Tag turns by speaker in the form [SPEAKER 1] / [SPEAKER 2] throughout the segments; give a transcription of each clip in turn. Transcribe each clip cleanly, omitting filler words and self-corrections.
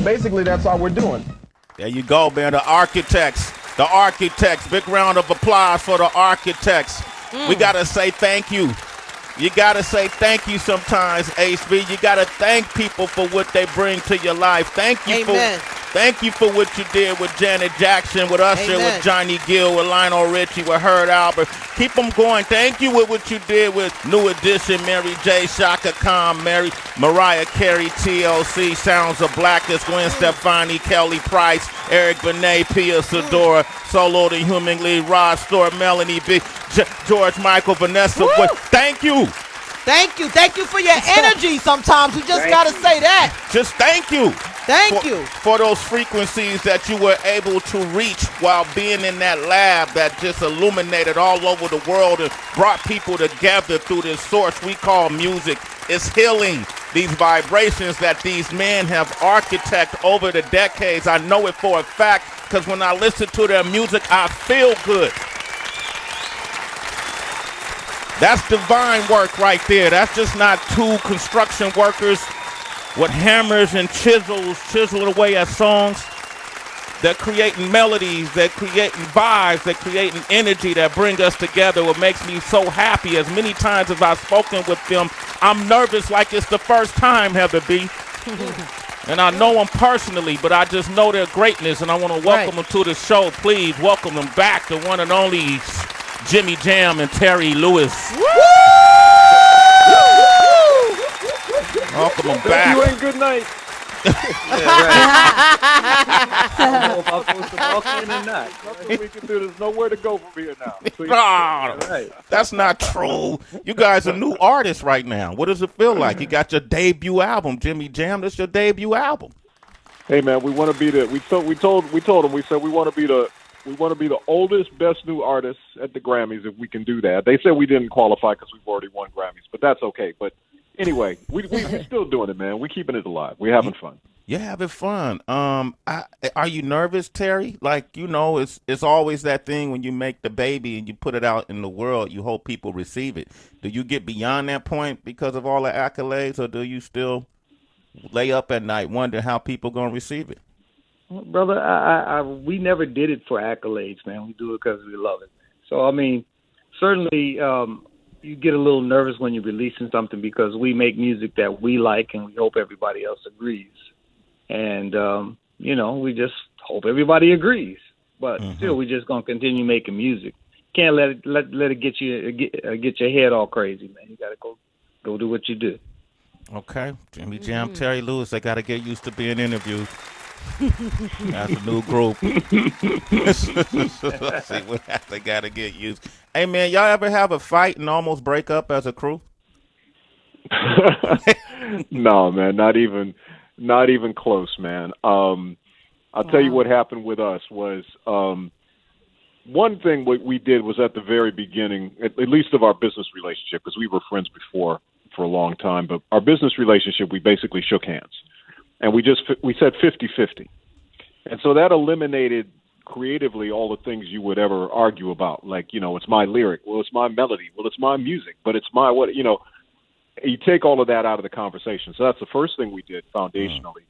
[SPEAKER 1] basically, that's all we're doing.
[SPEAKER 2] There you go, man. The architects. Big round of applause for the architects. We got to say thank you. You got to say thank you sometimes, HB. You got to thank people for what they bring to your life. Thank you for what you did with Janet Jackson, with Usher, with Johnny Gill, with Lionel Richie, with Herb Albert. Keep them going. Thank you with what you did with New Edition, Mary J, Shaka Khan, Mariah Carey, TLC, Sounds of Blackness, Gwen Stefani, Kelly Price, Eric Benet, Pia Sedora, Solo the Human League, Rod Stewart, Melanie B, George Michael, Vanessa Wood. Thank you.
[SPEAKER 3] Thank you. Thank you for your energy sometimes. We just got to say that.
[SPEAKER 2] Just thank you.
[SPEAKER 3] Thank you.
[SPEAKER 2] For those frequencies that you were able to reach while being in that lab that just illuminated all over the world and brought people together through this source we call music. It's healing. These vibrations that these men have architected over the decades. I know it for a fact because when I listen to their music, I feel good. That's divine work right there. That's just not two construction workers with hammers and chisels, chiseling away at songs. They're creating melodies, they're creating vibes, they're creating energy that bring us together. What makes me so happy, as many times as I've spoken with them, I'm nervous like it's the first time, Heather B. And I know them personally, but I just know their greatness, and I want to welcome them to the show. Please welcome them back, the one and only Jimmy Jam and Terry Lewis.
[SPEAKER 3] Woo!
[SPEAKER 2] Welcome them back.
[SPEAKER 4] You and good night. I don't know if I'm supposed to walk in or not. Nothing we can do. There's nowhere to go from here now.
[SPEAKER 2] Right. That's not true. You guys are new artists right now. What does it feel like? You got your debut album, Jimmy Jam. That's your debut album.
[SPEAKER 4] Hey man, we want to be the. We told them. We said we want to be the. We want to be the oldest, best new artists at the Grammys if we can do that. They said we didn't qualify because we've already won Grammys, but that's okay. But anyway, we're still doing it, man. We're keeping it alive. We're having fun.
[SPEAKER 2] You're having fun. Are you nervous, Terry? Like, you know, it's always that thing when you make the baby and you put it out in the world, you hope people receive it. Do you get beyond that point because of all the accolades, or do you still lay up at night wondering how people going to receive it?
[SPEAKER 5] Brother, we never did it for accolades, man. We do it because we love it. So, I mean, certainly you get a little nervous when you're releasing something because we make music that we like and we hope everybody else agrees. And, you know, we just hope everybody agrees. But still, we're just going to continue making music. Can't let it get your head all crazy, man. You got to go do what you do. Okay.
[SPEAKER 2] Jimmy Jam, Terry Lewis, they got to get used to being interviewed. That's a new group. Let's see what they got to get used. Hey, man, y'all ever have a fight and almost break up as a crew?
[SPEAKER 4] No, man, not even close, man. I'll tell you what happened with us was one thing what we did was at the very beginning, at least of our business relationship, because we were friends before for a long time, but our business relationship, we basically shook hands. And we said 50-50. And so that eliminated creatively all the things you would ever argue about. Like, you know, it's my lyric. Well, it's my melody. Well, it's my music. But it's my what, you know. You take all of that out of the conversation. So that's the first thing we did foundationally.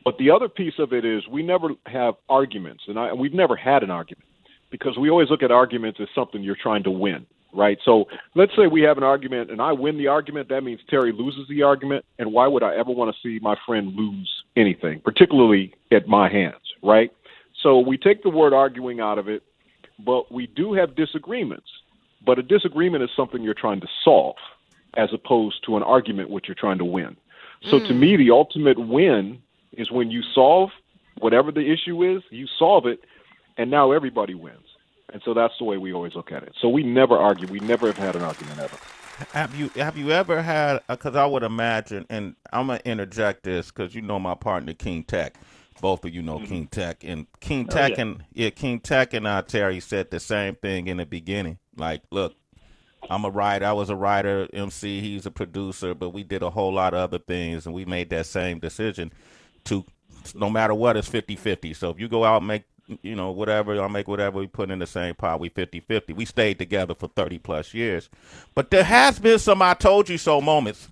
[SPEAKER 4] But the other piece of it is we never have arguments. And we've never had an argument because we always look at arguments as something you're trying to win. Right. So let's say we have an argument and I win the argument. That means Terry loses the argument. And why would I ever want to see my friend lose anything, particularly at my hands? Right. So we take the word arguing out of it, but we do have disagreements. But a disagreement is something you're trying to solve as opposed to an argument which you're trying to win. So to me, the ultimate win is when you solve whatever the issue is, you solve it, and now everybody wins. And so that's the way we always look at it. So we never argue. We never have had an argument ever.
[SPEAKER 2] Have you ever had, because I would imagine, and I'm going to interject this because you know my partner, King Tech. Both of you know King Tech. And King Tech and Terry said the same thing in the beginning. Like, look, I'm a writer. I was a writer, MC. He's a producer. But we did a whole lot of other things, and we made that same decision to, no matter what, it's 50-50. So if you go out and make, you know, whatever, I'll make whatever, we put in the same pot, we 50-50. We stayed together for 30-plus years. But there has been some I told you so moments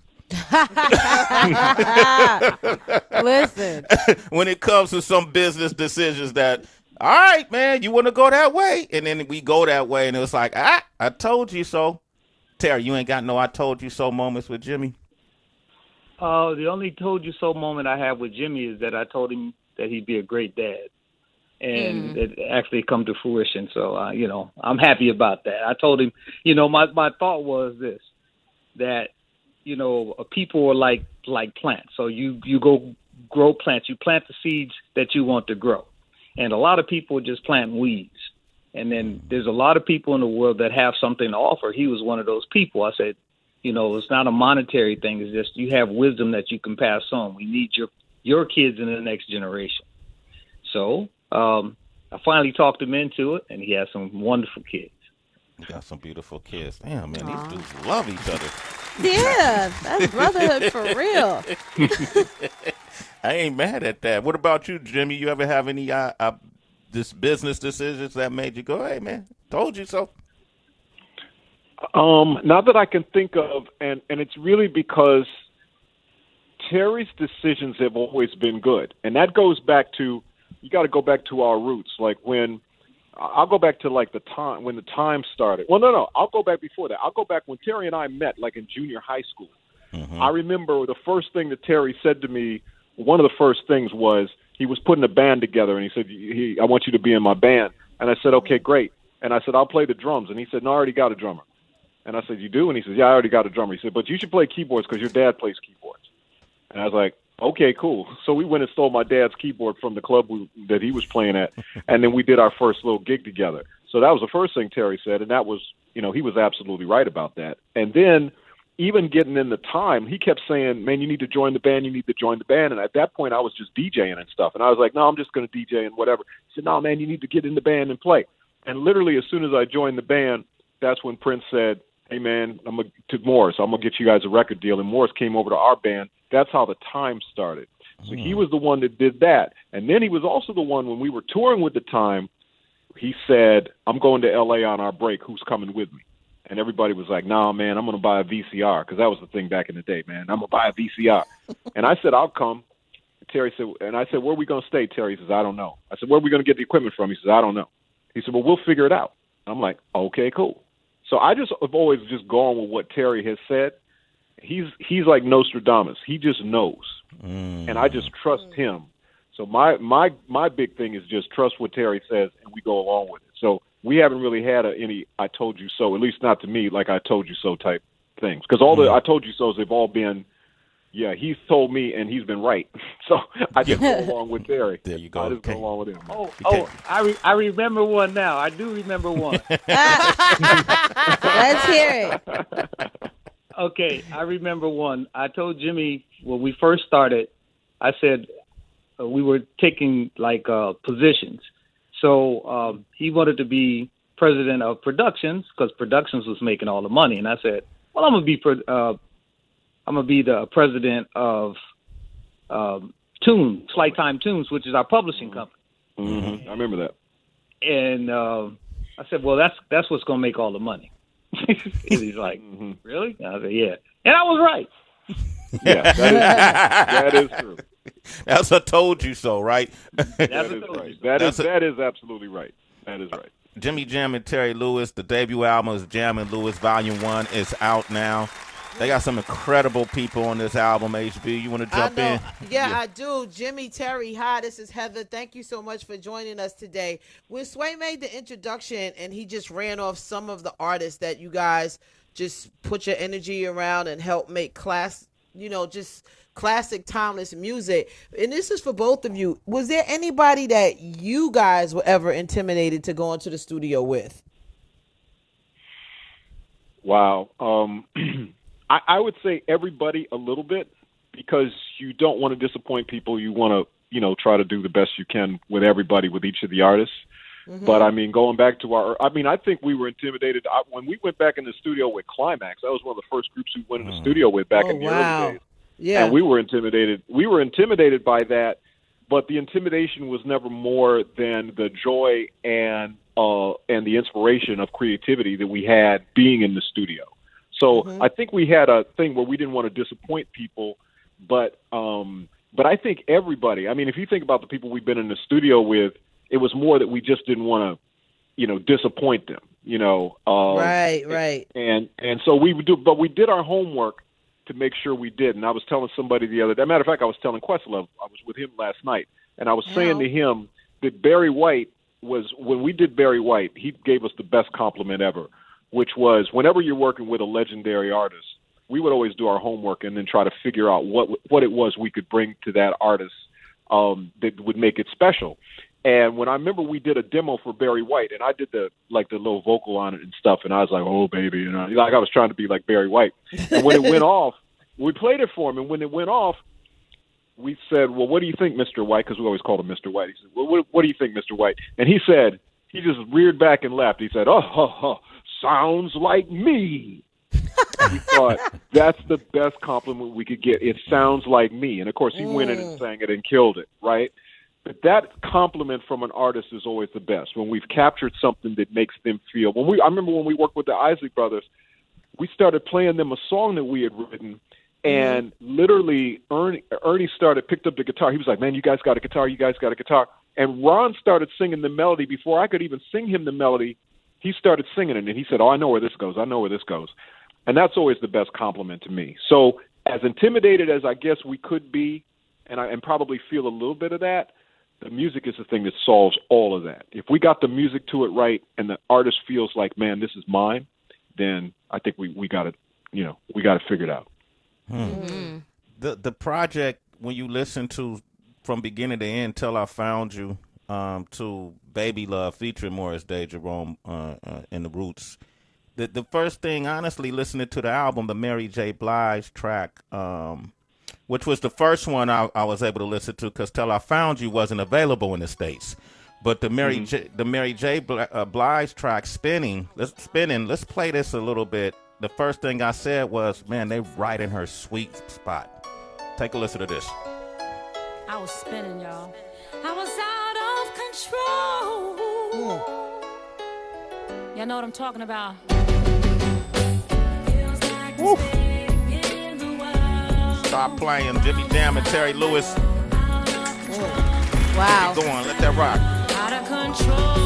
[SPEAKER 3] Listen.
[SPEAKER 2] When it comes to some business decisions that, all right, man, you want to go that way? And then we go that way, and it was like, I told you so. Terry, you ain't got no I told you so moments with Jimmy?
[SPEAKER 5] The only told you so moment I have with Jimmy is that I told him that he'd be a great dad. And it actually come to fruition. So, I'm happy about that. I told him, my thought was this, that, people are like plants. So you go grow plants. You plant the seeds that you want to grow. And a lot of people just plant weeds. And then there's a lot of people in the world that have something to offer. He was one of those people. I said, it's not a monetary thing. It's just you have wisdom that you can pass on. We need your kids in the next generation. So I finally talked him into it, and he has some wonderful kids.
[SPEAKER 2] You got some beautiful kids. Damn, man, these dudes love each other.
[SPEAKER 3] Yeah, that's brotherhood for real.
[SPEAKER 2] I ain't mad at that. What about you, Jimmy? You ever have any this business decisions that made you go, hey, man, told you so?
[SPEAKER 4] Not that I can think of, and it's really because Terry's decisions have always been good. And that goes back to, you got to go back to our roots. Like I'll go back to like the time when the time started. Well, no, I'll go back before that. I'll go back when Terry and I met, like in junior high school. Mm-hmm. I remember the first thing that Terry said to me, one of the first things was he was putting a band together, and he said, I want you to be in my band. And I said, okay, great. And I said, I'll play the drums. And he said, no, I already got a drummer. And I said, you do? And he said, yeah, I already got a drummer. He said, but you should play keyboards because your dad plays keyboards. And I was like, okay, cool. So we went and stole my dad's keyboard from the club that he was playing at, and then we did our first little gig together. So that was the first thing Terry said, and that was, he was absolutely right about that. And then even getting in the time, he kept saying, man, you need to join the band, you need to join the band. And at that point, I was just DJing and stuff. And I was like, no, I'm just going to DJ and whatever. He said, no, man, you need to get in the band and play. And literally as soon as I joined the band, that's when Prince said, hey, man, to Morris, I'm going to get you guys a record deal. And Morris came over to our band. That's how the time started. So he was the one that did that. And then he was also the one, when we were touring with the time, he said, I'm going to L.A. on our break. Who's coming with me? And everybody was like, nah, man, I'm going to buy a VCR, because that was the thing back in the day, man. I'm going to buy a VCR. And I said, I'll come. Terry said, and I said, where are we going to stay? Terry says, I don't know. I said, where are we going to get the equipment from? He says, I don't know. He said, well, we'll figure it out. I'm like, okay, cool. So I just have always just gone with what Terry has said. He's like Nostradamus. He just knows, and I just trust him. So my big thing is just trust what Terry says, and we go along with it. So we haven't really had any "I told you so," at least not to me, like "I told you so" type things. Because all the "I told you so's" they've all been, yeah, he's told me and he's been right. So I just go along with Terry.
[SPEAKER 2] There you go.
[SPEAKER 4] I just go along with him.
[SPEAKER 5] I remember one now. I do remember one.
[SPEAKER 3] Let's hear it.
[SPEAKER 5] Okay, I remember one. I told Jimmy when we first started, I said we were taking positions. So he wanted to be president of Productions because Productions was making all the money, and I said, well, I'm gonna be the president of Tunes, Flight Time Tunes, which is our publishing company.
[SPEAKER 4] Mm-hmm. I remember that.
[SPEAKER 5] And I said, well, that's what's gonna make all the money. And he's like, really? And I said, yeah. And I was right.
[SPEAKER 4] Yeah, that is true.
[SPEAKER 2] That's a told you so, right?
[SPEAKER 4] That is right. That is absolutely right. That is right.
[SPEAKER 2] Jimmy Jam and Terry Lewis, the debut album is Jam and Lewis Volume 1. It's out now. They got some incredible people on this album, HB. You want to jump in?
[SPEAKER 3] Yeah, I do. Jimmy, Terry, hi, this is Heather. Thank you so much for joining us today. When Sway made the introduction and he just ran off some of the artists that you guys just put your energy around and help make just classic, timeless music. And this is for both of you. Was there anybody that you guys were ever intimidated to go into the studio with?
[SPEAKER 4] Wow. I would say everybody a little bit, because you don't want to disappoint people. You want to, try to do the best you can with everybody, with each of the artists. Mm-hmm. But, going back to I think we were intimidated. When we went back in the studio with Climax, that was one of the first groups we went in the studio with back in the early days.
[SPEAKER 3] Yeah.
[SPEAKER 4] And we were intimidated. We were intimidated by that, but the intimidation was never more than the joy and the inspiration of creativity that we had being in the studio. So I think we had a thing where we didn't want to disappoint people, but I think everybody, I mean, if you think about the people we've been in the studio with, it was more that we just didn't want to, disappoint them,
[SPEAKER 3] Right.
[SPEAKER 4] And so we would do, but we did our homework to make sure we did. And I was telling somebody the other day, matter of fact, I was telling Questlove, I was with him last night, and I was saying to him that Barry White was, when we did Barry White, he gave us the best compliment ever, which was whenever you're working with a legendary artist, we would always do our homework and then try to figure out what it was we could bring to that artist that would make it special. And when I remember we did a demo for Barry White, and I did the little vocal on it and stuff, and I was like, oh, baby, like I was trying to be like Barry White. And when it went off, we played it for him, and when it went off, we said, well, what do you think, Mr. White? Because we always called him Mr. White. He said, well, what do you think, Mr. White? And he said, he just reared back and laughed. He said, sounds like me. We thought, that's the best compliment we could get. It sounds like me. And, of course, he went in and sang it and killed it, right? But that compliment from an artist is always the best. When we've captured something that makes them feel. I remember when we worked with the Isley Brothers, we started playing them a song that we had written, and literally Ernie picked up the guitar. He was like, man, you guys got a guitar, And Ron started singing the melody. Before I could even sing him the melody, he started singing it, and he said, oh, I know where this goes. And that's always the best compliment to me. So as intimidated as I guess we could be, and probably feel a little bit of that, the music is the thing that solves all of that. If we got the music to it right and the artist feels like, man, this is mine, then I think we got it, we got it figured out.
[SPEAKER 2] The project, when you listen to from beginning to end, Till I Found You, to Baby Love featuring Morris Day Jerome in the Roots, the first thing, honestly, listening to the album, the Mary J. Blige track, which was the first one I was able to listen to because Till I Found You wasn't available in the States. But the Mary J. Blige track, Spinning, let's play this a little bit. The first thing I said was, man, they right in her sweet spot. Take a listen to this.
[SPEAKER 1] I was spinning, y'all. I was out of control. Y'all know what I'm talking about.
[SPEAKER 2] Woo. Stop playing. Jimmy Jam and Terry Lewis.
[SPEAKER 3] Wow.
[SPEAKER 2] Go on, let that rock.
[SPEAKER 1] Out of control.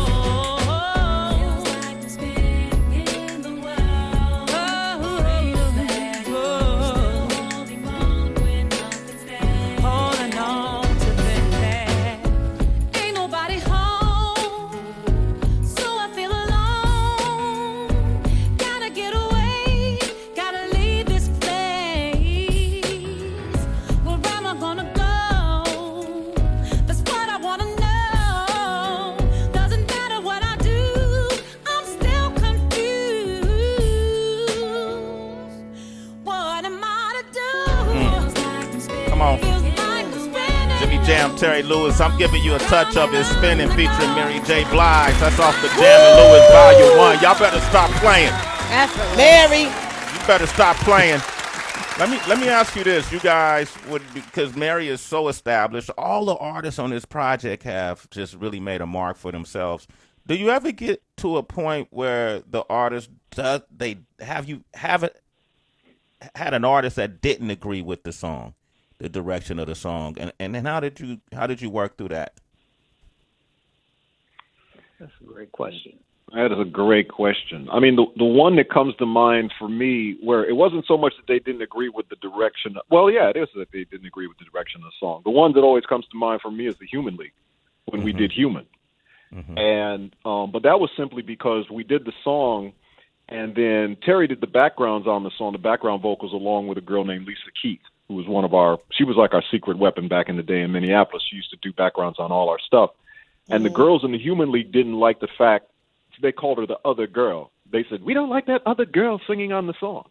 [SPEAKER 2] Jam, Terry Lewis. I'm giving you a touch of his Spinning featuring Mary J. Blige. That's off the JamandlewisVolumeOne Volume 1. Y'all better stop playing.
[SPEAKER 3] That's Mary.
[SPEAKER 2] You better stop playing. Let me ask you this. You guys because Mary is so established, all the artists on this project have just really made a mark for themselves. Do you ever get to a point where the artist had an artist that didn't agree with the song? The direction of the song, and then how did you work through that?
[SPEAKER 5] That's a great question.
[SPEAKER 4] That is a great question. I mean, the one that comes to mind for me, where it wasn't so much that they didn't agree with the direction. Well, yeah, it is that they didn't agree with the direction of the song. The one that always comes to mind for me is the Human League, when we did Human, and but that was simply because we did the song, and then Terry did the backgrounds on the song, the background vocals, along with a girl named Lisa Keith, who was she was like our secret weapon back in the day in Minneapolis. She used to do backgrounds on all our stuff. And the girls in the Human League didn't like the fact, they called her the other girl. They said, we don't like that other girl singing on the song.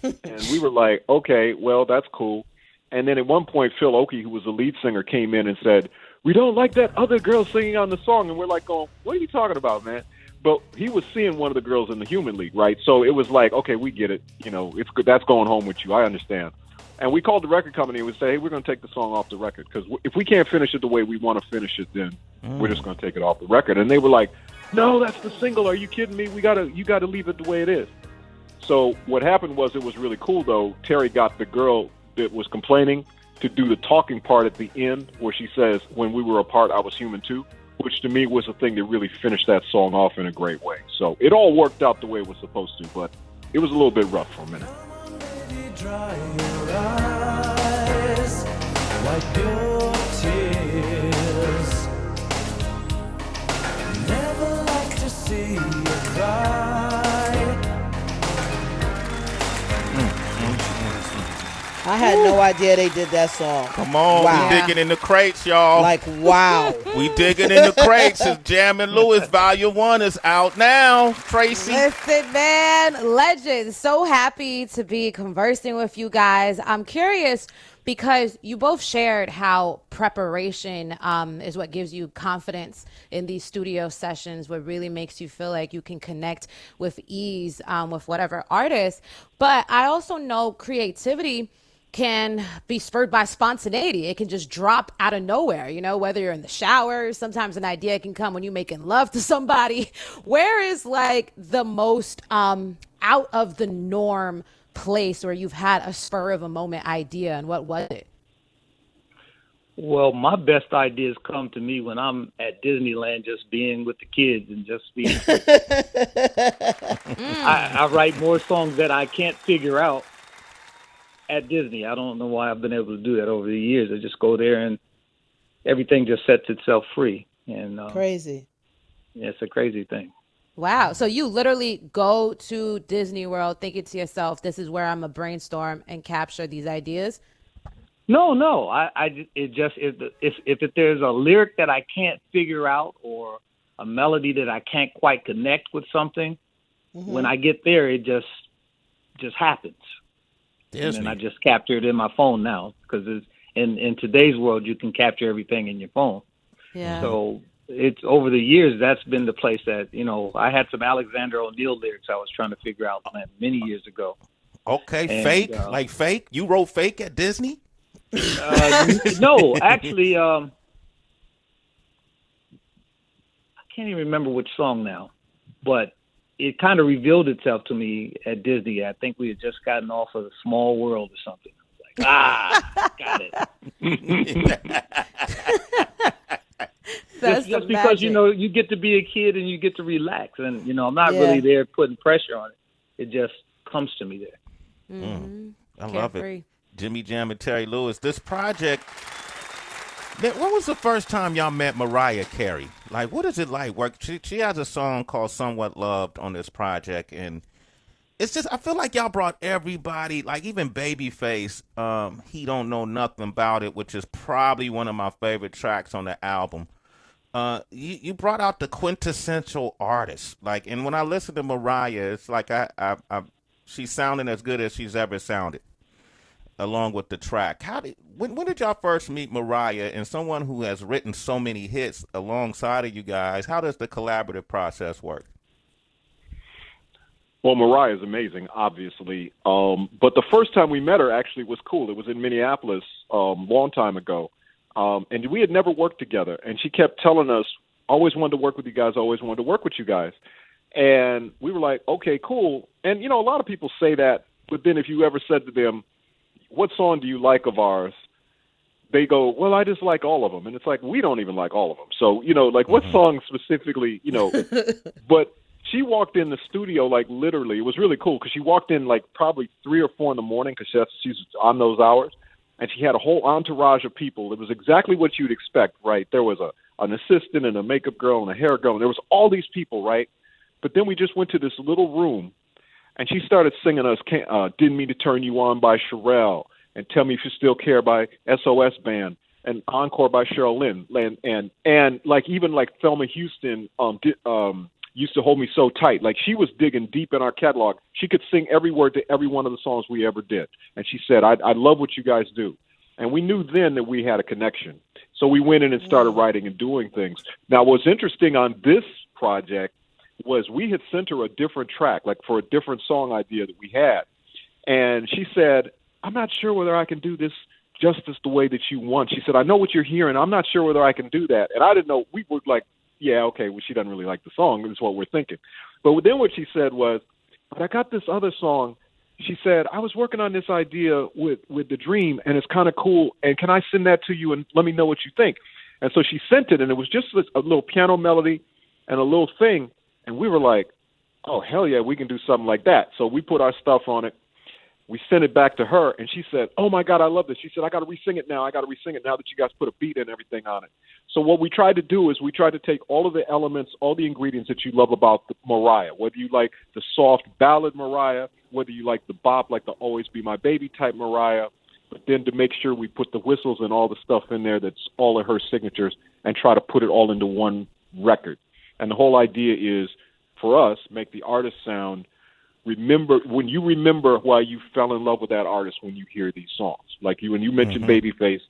[SPEAKER 4] And we were like, okay, well, that's cool. And then at one point, Phil Aoki, who was the lead singer, came in and said, we don't like that other girl singing on the song. And we're like, going, what are you talking about, man? But he was seeing one of the girls in the Human League, right? So it was like, okay, we get it. It's good. That's going home with you. I understand. And we called the record company and we say, hey, we're going to take the song off the record because if we can't finish it the way we want to finish it, then we're just going to take it off the record. And they were like, no, that's the single. Are you kidding me? You got to leave it the way it is. So what happened was, it was really cool, though. Terry got the girl that was complaining to do the talking part at the end, where she says, "When we were apart, I was human too," which to me was the thing that really finished that song off in a great way. So it all worked out the way it was supposed to, but it was a little bit rough for a minute.
[SPEAKER 6] Dry your eyes, wipe your tears. Never like to see you cry.
[SPEAKER 3] I had no idea they did that song.
[SPEAKER 2] Come on,
[SPEAKER 3] Wow.
[SPEAKER 2] we digging in the crates, y'all.
[SPEAKER 3] Like, wow.
[SPEAKER 2] We digging in the crates. It's Jam and Lewis Volume 1 is out now. Tracy.
[SPEAKER 7] Listen, man, legends. So happy to be conversing with you guys. I'm curious because you both shared how preparation is what gives you confidence in these studio sessions, what really makes you feel like you can connect with ease with whatever artist. But I also know creativity can be spurred by spontaneity. It can just drop out of nowhere, you know, whether you're in the shower. Sometimes an idea can come when you're making love to somebody. Where is like the most out of the norm place where you've had a spur of a moment idea, and what was it?
[SPEAKER 5] Well, my best ideas come to me when I'm at Disneyland, just being with the kids and just being. I write more songs that I can't figure out at Disney. I don't know why I've been able to do that over the years. I just go there and everything just sets itself free. And
[SPEAKER 3] Crazy.
[SPEAKER 5] Yeah, it's a crazy thing.
[SPEAKER 7] Wow. So you literally go to Disney World thinking to yourself, this is where I'm going to brainstorm and capture these ideas?
[SPEAKER 5] No. If there's a lyric that I can't figure out or a melody that I can't quite connect with something, when I get there, it just happens.
[SPEAKER 2] Disney.
[SPEAKER 5] And then I just capture it in my phone now, because in today's world, you can capture everything in your phone.
[SPEAKER 7] Yeah.
[SPEAKER 5] So it's over the years, that's been the place that, you know, I had some Alexander O'Neal lyrics I was trying to figure out many years ago.
[SPEAKER 2] Okay,
[SPEAKER 5] And,
[SPEAKER 2] Fake? Like Fake? You wrote Fake at Disney?
[SPEAKER 5] No, actually, I can't even remember which song now, but it kind of revealed itself to me at Disney. I think we had just gotten off of Small World or something. Like, got it. just because, you know, you get to be a kid and you get to relax. And, you know, I'm not really there putting pressure on it. It just comes to me there.
[SPEAKER 7] Mm-hmm.
[SPEAKER 2] I love it. Jimmy Jam and Terry Lewis. This project, when was the first time y'all met Mariah Carey? Like, what is it like? She has a song called Somewhat Loved on this project, and it's just, I feel like y'all brought everybody, like even Babyface, He Don't Know Nothing About It, which is probably one of my favorite tracks on the album. You brought out the quintessential artist. Like, and when I listen to Mariah, it's like she's sounding as good as she's ever sounded, along with the track. When did y'all first meet Mariah, and someone who has written so many hits alongside of you guys? How does the collaborative process work?
[SPEAKER 4] Well, Mariah is amazing, obviously. But the first time we met her actually was cool. It was in Minneapolis a long time ago. And we had never worked together. And she kept telling us, always wanted to work with you guys, always wanted to work with you guys. And we were like, okay, cool. And, you know, a lot of people say that, but then if you ever said to them, what song do you like of ours? They go, well, I just like all of them. And it's like, we don't even like all of them. So, you know, like what song specifically, you know, but she walked in the studio, like literally, it was really cool because she walked in like probably 3 or 4 in the morning because she's on those hours. And she had a whole entourage of people. It was exactly what you'd expect, right? There was an assistant and a makeup girl and a hair girl. And there was all these people, right? But then we just went to this little room, and she started singing us Didn't Mean to Turn You On by Sherelle, and Tell Me If You Still Care by SOS Band, and Encore by Cheryl Lynn. And like even like Thelma Houston used to Hold Me So Tight. Like she was digging deep in our catalog. She could sing every word to every one of the songs we ever did. And she said, I love what you guys do. And we knew then that we had a connection. So we went in and started writing and doing things. Now, what's interesting on this project was we had sent her a different track, like for a different song idea that we had. And she said, I'm not sure whether I can do this justice the way that you want. She said, I know what you're hearing. I'm not sure whether I can do that. And I didn't know. We were like, yeah, okay, well, she doesn't really like the song. That's what we're thinking. But then what she said was, but I got this other song. She said, I was working on this idea with The Dream, and it's kind of cool, and can I send that to you and let me know what you think? And so she sent it, and it was just a little piano melody and a little thing, and we were like, oh, hell yeah, we can do something like that. So we put our stuff on it. We sent it back to her, and she said, oh, my God, I love this. She said, I got to re-sing it now. I got to re-sing it now that you guys put a beat and everything on it. So what we tried to do is we tried to take all of the elements, all the ingredients that you love about the Mariah, whether you like the soft ballad Mariah, whether you like the bop, like the Always Be My Baby type Mariah, but then to make sure we put the whistles and all the stuff in there that's all of her signatures and try to put it all into one record. And the whole idea is, for us, make the artist sound, remember why you fell in love with that artist when you hear these songs. Like when you mentioned Babyface,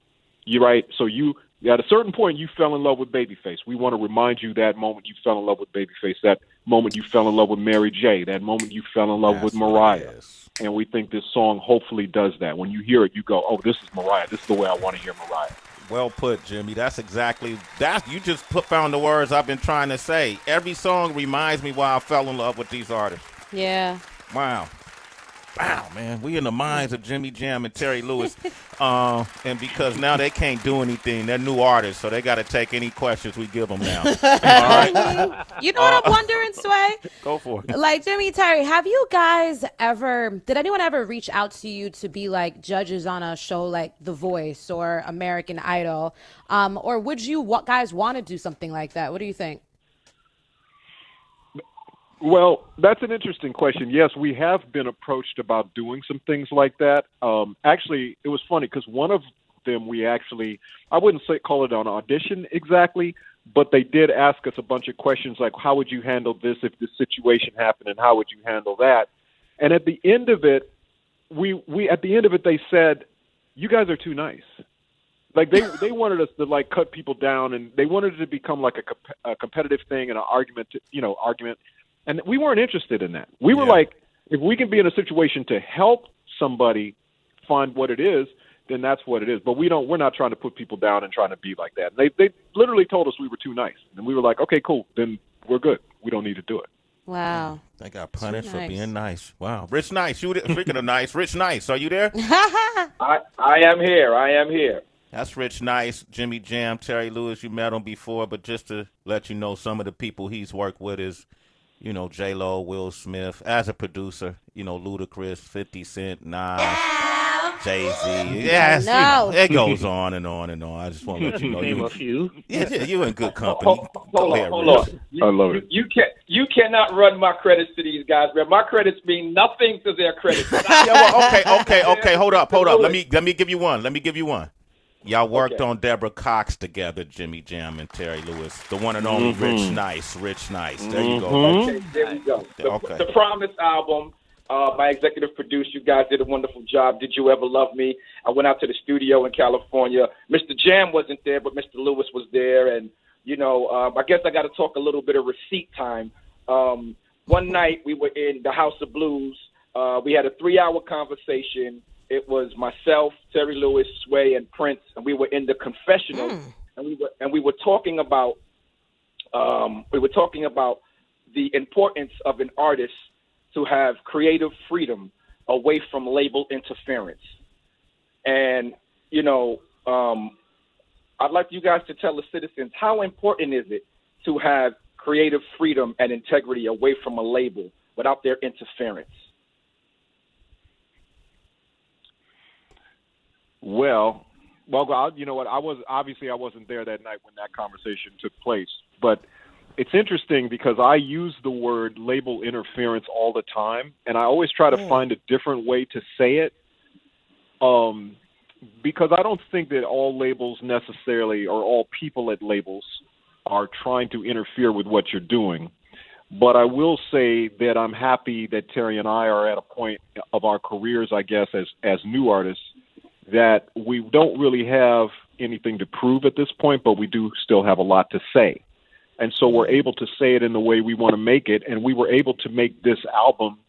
[SPEAKER 4] you're right. So you at a certain point you fell in love with Babyface. We want to remind you that moment you fell in love with Babyface, that moment you fell in love with Mary J, that moment you fell in love with Mariah. And we think this song hopefully does that. When you hear it, you go, oh, this is Mariah. This is the way I want to hear Mariah.
[SPEAKER 2] Well put, Jimmy. That's exactly that. You just found the words I've been trying to say. Every song reminds me why I fell in love with these artists.
[SPEAKER 7] Yeah.
[SPEAKER 2] Wow. Wow, man. We in the minds of Jimmy Jam and Terry Lewis. And because now they can't do anything. They're new artists, so they got to take any questions we give them now. All right?
[SPEAKER 7] You know what I'm wondering, Sway?
[SPEAKER 2] Go for it.
[SPEAKER 7] Like, Jimmy, Terry, have you guys did anyone ever reach out to you to be like judges on a show like The Voice or American Idol? Or would you guys want to do something like that? What do you think?
[SPEAKER 4] Well, that's an interesting question. Yes, we have been approached about doing some things like that. Actually, it was funny because one of them I wouldn't call it an audition exactly, but they did ask us a bunch of questions like, how would you handle this if this situation happened, and how would you handle that? And at the end of it, they said, you guys are too nice. Like they wanted us to like cut people down, and they wanted it to become like a competitive thing and an argument. And we weren't interested in that. We were like, if we can be in a situation to help somebody find what it is, then that's what it is. But we're not trying to put people down and trying to be like that. They literally told us we were too nice. And we were like, okay, cool. Then we're good. We don't need to do it.
[SPEAKER 7] Wow.
[SPEAKER 2] They got punished for being nice. Wow. Rich Nice. Speaking of nice, Rich Nice, are you there?
[SPEAKER 8] I am here.
[SPEAKER 2] That's Rich Nice, Jimmy Jam, Terry Lewis. You met him before, but just to let you know, some of the people he's worked with is, J-Lo, Will Smith. As a producer, Ludacris, 50 Cent, Nas, Jay-Z. Yes, it goes on and on and on. I just want to let you know.
[SPEAKER 5] Name a few.
[SPEAKER 2] Yeah, you're in good company.
[SPEAKER 8] Hold on.
[SPEAKER 4] I love it.
[SPEAKER 8] You cannot run my credits to these guys, man. My credits mean nothing to their credits.
[SPEAKER 2] Okay. Hold up. Let me give you one. Y'all worked on Deborah Cox together, Jimmy Jam and Terry Lewis. The one and only Rich Nice. There you go.
[SPEAKER 8] Okay, there we go. The Promise album, my executive producer, you guys did a wonderful job. Did You Ever Love Me? I went out to the studio in California. Mr. Jam wasn't there, but Mr. Lewis was there. And, I guess I got to talk a little bit of receipt time. One night we were in the House of Blues. We had a 3-hour conversation. It was myself, Terry Lewis, Sway, and Prince, and we were in the confessional, and we were talking about the importance of an artist to have creative freedom away from label interference. And I'd like you guys to tell the citizens, how important is it to have creative freedom and integrity away from a label without their interference?
[SPEAKER 4] Well, you know what? I wasn't there that night when that conversation took place. But it's interesting because I use the word label interference all the time, and I always try to find a different way to say it. Because I don't think that all labels necessarily, or all people at labels, are trying to interfere with what you're doing. But I will say that I'm happy that Terry and I are at a point of our careers, I guess, as new artists, that we don't really have anything to prove at this point, but we do still have a lot to say. And so we're able to say it in the way we want to make it, and we were able to make this album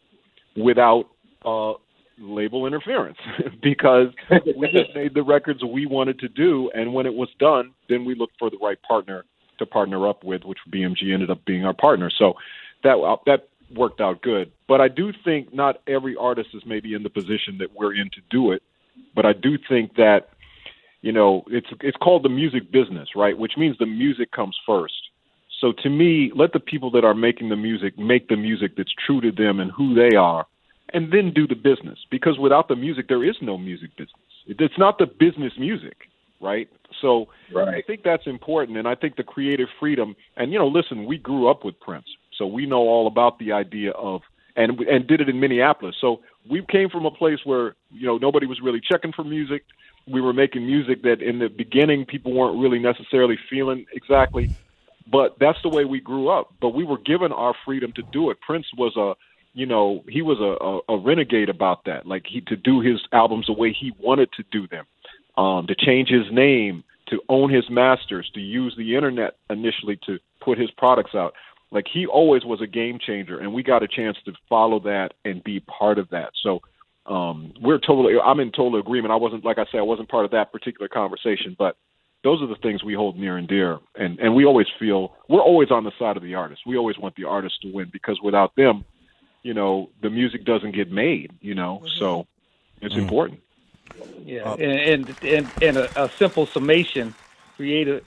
[SPEAKER 4] without label interference because we just made the records we wanted to do, and when it was done, then we looked for the right partner to partner up with, which BMG ended up being our partner. So that worked out good. But I do think not every artist is maybe in the position that we're in to do it. But I do think that, it's called the music business, right? Which means the music comes first. So to me, let the people that are making the music make the music that's true to them and who they are, and then do the business. Because without the music, there is no music business. It's not the business music, right? So I think that's important, and I think the creative freedom. And listen, we grew up with Prince, so we know all about the idea of and did it in Minneapolis. So we came from a place where nobody was really checking for music. We were making music that in the beginning people weren't really necessarily feeling exactly. But that's the way we grew up. But we were given our freedom to do it. Prince was he was a renegade about that. Like to do his albums the way he wanted to do them, to change his name, to own his masters, to use the internet initially to put his products out. Like he always was a game changer, and we got a chance to follow that and be part of that. So I'm in total agreement. I wasn't part of that particular conversation, but those are the things we hold near and dear. And we always feel we're always on the side of the artist. We always want the artist to win, because without them, the music doesn't get made, so it's important.
[SPEAKER 5] Yeah. And a simple summation, creatively,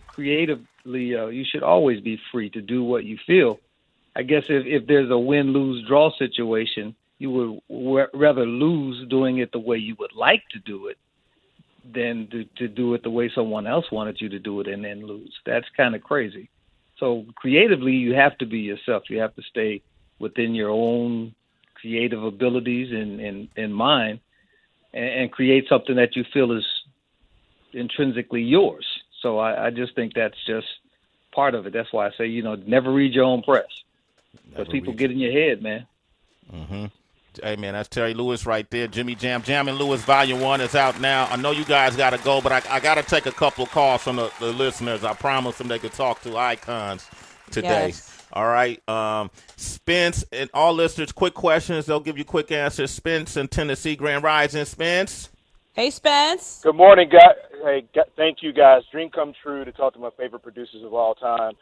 [SPEAKER 5] you should always be free to do what you feel. I guess if there's a win-lose draw situation, you would rather lose doing it the way you would like to do it than to do it the way someone else wanted you to do it and then lose. That's kind of crazy. So creatively, you have to be yourself. You have to stay within your own creative abilities and mind, and create something that you feel is intrinsically yours. So I just think that's just part of it. That's why I say, never read your own press, because people get in your head, man.
[SPEAKER 2] Mm-hmm. Hey, man, that's Terry Lewis right there. Jimmy Jam. Jam and Lewis Volume 1 is out now. I know you guys got to go, but I got to take a couple of calls from the listeners. I promised them they could talk to icons today. Yes. All right. Spence and all listeners, quick questions. They'll give you quick answers. Spence in Tennessee, Grand Rising. Spence.
[SPEAKER 7] Hey, Spence.
[SPEAKER 9] Good morning, guys. Hey, thank you, guys. Dream come true to talk to my favorite producers of all time.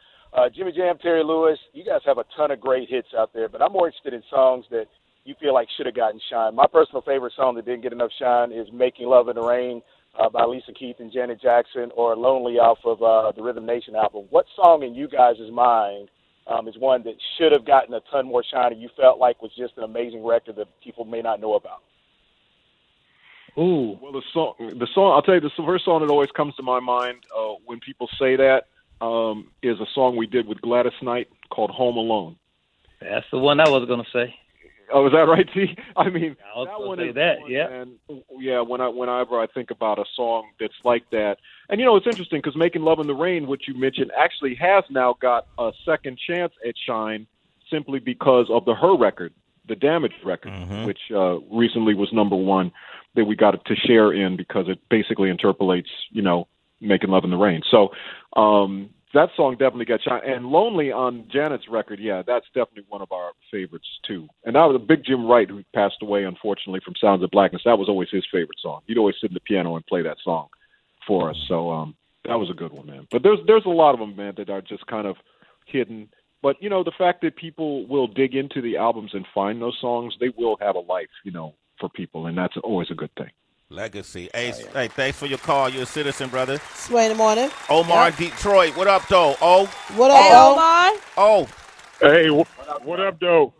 [SPEAKER 9] Jimmy Jam, Terry Lewis, you guys have a ton of great hits out there, but I'm more interested in songs that you feel like should have gotten shine. My personal favorite song that didn't get enough shine is Making Love in the Rain by Alicia Keys and Janet Jackson, or Lonely off of the Rhythm Nation album. What song in you guys' mind is one that should have gotten a ton more shine and you felt like was just an amazing record that people may not know about?
[SPEAKER 4] Ooh. Well, the song, I'll tell you, the first song that always comes to my mind when people say that is a song we did with Gladys Knight called Home Alone.
[SPEAKER 5] That's the one I was going to say.
[SPEAKER 4] Oh, is that right, T? I mean,
[SPEAKER 5] I was
[SPEAKER 4] that one
[SPEAKER 5] say
[SPEAKER 4] is
[SPEAKER 5] that,
[SPEAKER 4] one,
[SPEAKER 5] yeah.
[SPEAKER 4] And yeah, whenever I think about a song that's like that, and it's interesting because Making Love in the Rain, which you mentioned, actually has now got a second chance at shine simply because of Her record, the Damage record, which recently was number one that we got to share in because it basically interpolates, Making Love in the Rain. So that song definitely got shine. And Lonely on Janet's record, yeah, that's definitely one of our favorites too. And that was a big Jim Wright, who passed away, unfortunately, from Sounds of Blackness. That was always his favorite song. He'd always sit in the piano and play that song for us. So that was a good one, man. But there's a lot of them, man, that are just kind of hidden. But, the fact that people will dig into the albums and find those songs, they will have a life, for people, and that's always a good thing.
[SPEAKER 2] Legacy. Hey, hey, thanks for your call. You're a citizen, brother.
[SPEAKER 3] Sway in the morning.
[SPEAKER 2] Omar in Detroit. What up, though?
[SPEAKER 3] What up, Omar?
[SPEAKER 10] Hey, what up, though?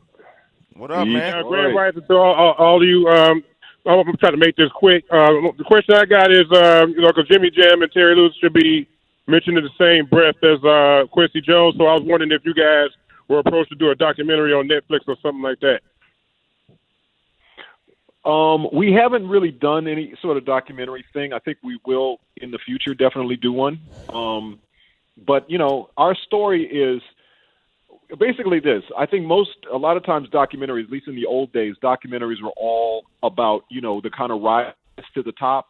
[SPEAKER 2] What up, man?
[SPEAKER 10] Grand Rising to all of you. I'm trying to make this quick. The question I got is, because Jimmy Jam and Terry Lewis should be mentioned in the same breath as Quincy Jones, so I was wondering if you guys were approached to do a documentary on Netflix or something like that.
[SPEAKER 4] We haven't really done any sort of documentary thing. I think we will in the future definitely do one. But, our story is basically this. I think a lot of times documentaries, at least in the old days, documentaries were all about, the kind of rise to the top.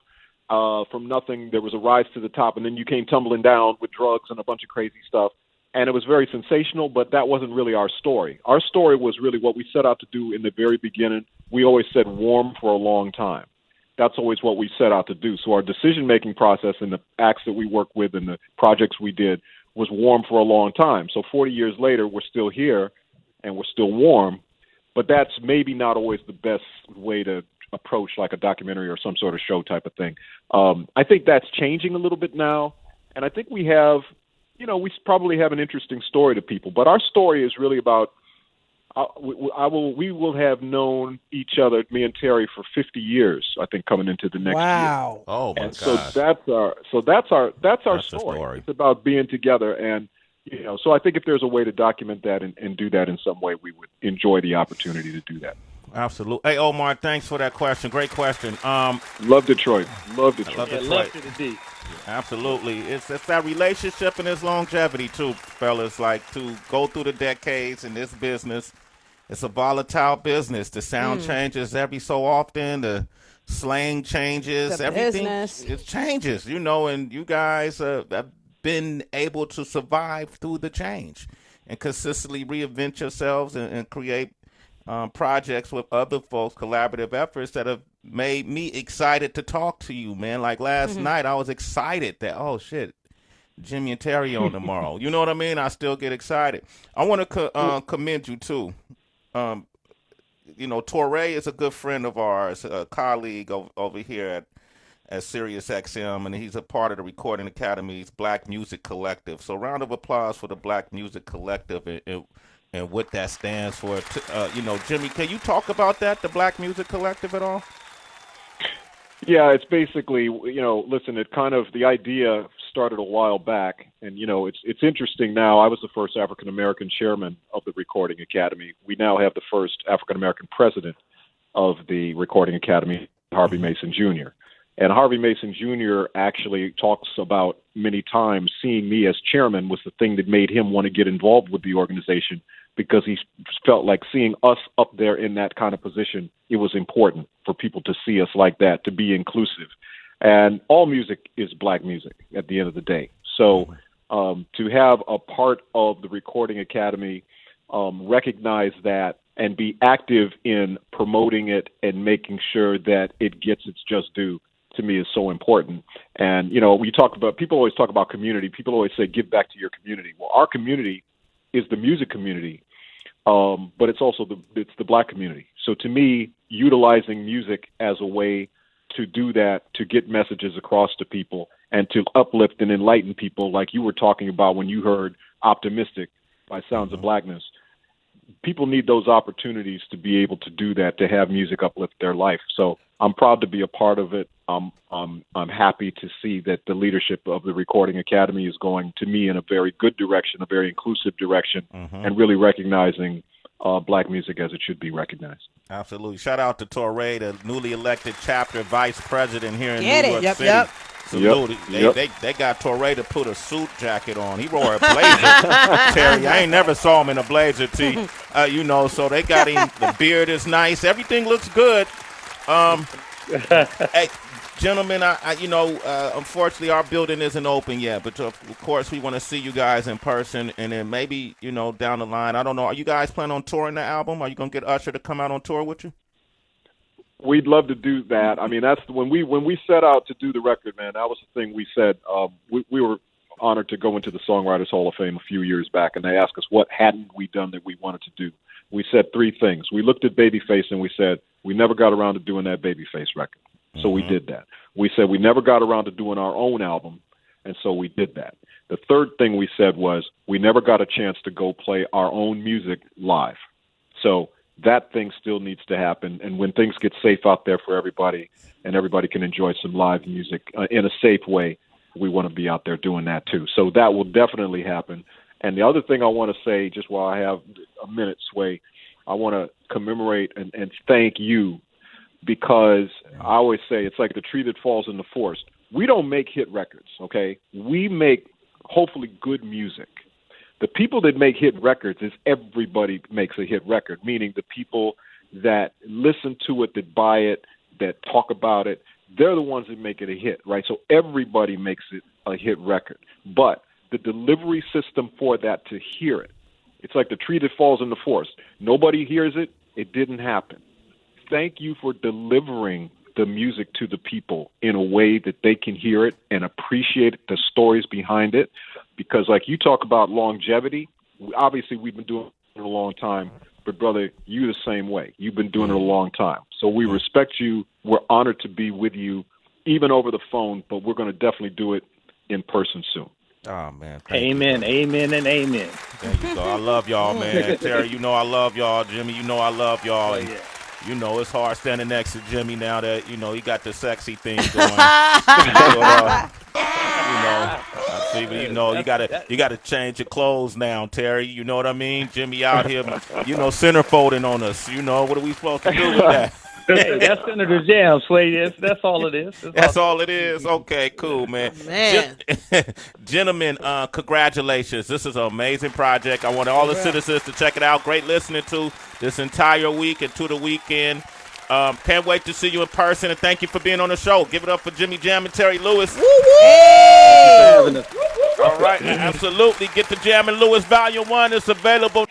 [SPEAKER 4] From nothing, there was a rise to the top, and then you came tumbling down with drugs and a bunch of crazy stuff. And it was very sensational, but that wasn't really our story. Our story was really what we set out to do in the very beginning. We always said warm for a long time. That's always what we set out to do. So our decision-making process and the acts that we worked with and the projects we did was warm for a long time. So 40 years later, we're still here and we're still warm. but that's maybe not always the best way to approach like a documentary or some sort of show type of thing. I think that's changing a little bit now, and I think we have, we probably have an interesting story to people, but our story is really about. We will have known each other, me and Terry, for 50 years. I think coming into the next year.
[SPEAKER 2] Oh my God!
[SPEAKER 4] So that's our story. It's about being together, and So I think if there's a way to document that and do that in some way, we would enjoy the opportunity to do that.
[SPEAKER 2] Absolutely. Hey, Omar, thanks for that question. Great question.
[SPEAKER 4] Love Detroit. Love Detroit.
[SPEAKER 5] Yeah, love to the D.
[SPEAKER 2] Absolutely. It's that relationship and its longevity, too, fellas. Like, to go through the decades in this business, it's a volatile business. The sound changes every so often. The slang changes. Everything it changes, and you guys have been able to survive through the change and consistently reinvent yourselves and create projects with other folks, collaborative efforts that have made me excited to talk to you, man. Like last night, I was excited that, oh, shit, Jimmy and Terry on tomorrow. You know what I mean? I still get excited. I want to commend you, too. Torey is a good friend of ours, a colleague over here at Sirius XM, and he's a part of the Recording Academy's Black Music Collective. So round of applause for the Black Music Collective and what that stands for. Jimmy, can you talk about that, the Black Music Collective at all?
[SPEAKER 4] Yeah, it's basically, listen, the idea started a while back, and, it's interesting now. I was the first African-American chairman of the Recording Academy. We now have the first African-American president of the Recording Academy, Harvey Mason Jr. And Harvey Mason Jr. actually talks about many times seeing me as chairman was the thing that made him want to get involved with the organization, because he felt like seeing us up there in that kind of position, it was important for people to see us like that, to be inclusive. And all music is black music at the end of the day. So to have a part of the Recording Academy recognize that and be active in promoting it and making sure that it gets its just due, to me, is so important. And, people always talk about community. People always say, give back to your community. Well, our community is the music community, but it's also the black community. So to me, utilizing music as a way to do that, to get messages across to people and to uplift and enlighten people, like you were talking about when you heard Optimistic by Sounds of Blackness, people need those opportunities to be able to do that, to have music uplift their life. So I'm proud to be a part of it. I'm happy to see that the leadership of the Recording Academy is going, to me, in a very good direction, a very inclusive direction, and really recognizing black music as it should be recognized.
[SPEAKER 2] Absolutely. Shout out to Torey, the newly elected chapter vice president here in New York City.
[SPEAKER 3] Yep.
[SPEAKER 2] Salute. They got Torey to put a suit jacket on. He wore a blazer. Terry, I ain't never saw him in a blazer tee. So they got him. The beard is nice. Everything looks good. Hey, gentlemen, unfortunately our building isn't open yet, but of course we want to see you guys in person, and then maybe, down the line, I don't know, are you guys planning on touring the album? Are you going to get Usher to come out on tour with you?
[SPEAKER 4] We'd love to do that. I mean, that's when we set out to do the record, man, that was the thing we said. We were honored to go into the Songwriters Hall of Fame a few years back, and they asked us what hadn't we done that we wanted to do. We said three things. We looked at Babyface and we said, we never got around to doing that Babyface record. So we did that. We said we never got around to doing our own album, and so we did that. The third thing we said was we never got a chance to go play our own music live. So that thing still needs to happen, and when things get safe out there for everybody and everybody can enjoy some live music in a safe way, we want to be out there doing that too. So that will definitely happen. And the other thing I want to say, just while I have a minute, Sway, I want to commemorate and thank you, because I always say it's like the tree that falls in the forest. We don't make hit records, okay? We make, hopefully, good music. The people that make hit records is everybody makes a hit record, meaning the people that listen to it, that buy it, that talk about it, they're the ones that make it a hit, right? So everybody makes it a hit record. But the delivery system for that, to hear it, it's like the tree that falls in the forest. Nobody hears it. It didn't happen. Thank you for delivering the music to the people in a way that they can hear it and appreciate the stories behind it. Because like you talk about longevity, obviously we've been doing it for a long time, but brother, you the same way. You've been doing it a long time. So we respect you. We're honored to be with you, even over the phone, but we're going to definitely do it in person soon.
[SPEAKER 2] Oh, man.
[SPEAKER 5] Amen, amen, and amen.
[SPEAKER 2] There you go. I love y'all, man. Terry, you know I love y'all. Jimmy, you know I love y'all. And, you know, it's hard standing next to Jimmy now that, you know, he got the sexy thing going. I see, but you know, you gotta change your clothes now, Terry. You know what I mean? Jimmy out here, you know, centerfolding on us. You know, what are we supposed to do with that?
[SPEAKER 5] Hey, that's Senator Jam, Sway. That's all it is.
[SPEAKER 2] That's all it is. Okay, cool, man. Gentlemen, congratulations. This is an amazing project. I want all the citizens to check it out. Great listening to this entire week and to the weekend. Can't wait to see you in person, and thank you for being on the show. Give it up for Jimmy Jam and Terry Lewis.
[SPEAKER 5] Hey!
[SPEAKER 2] All right, absolutely. Get the Jam and Lewis Volume 1. It's available.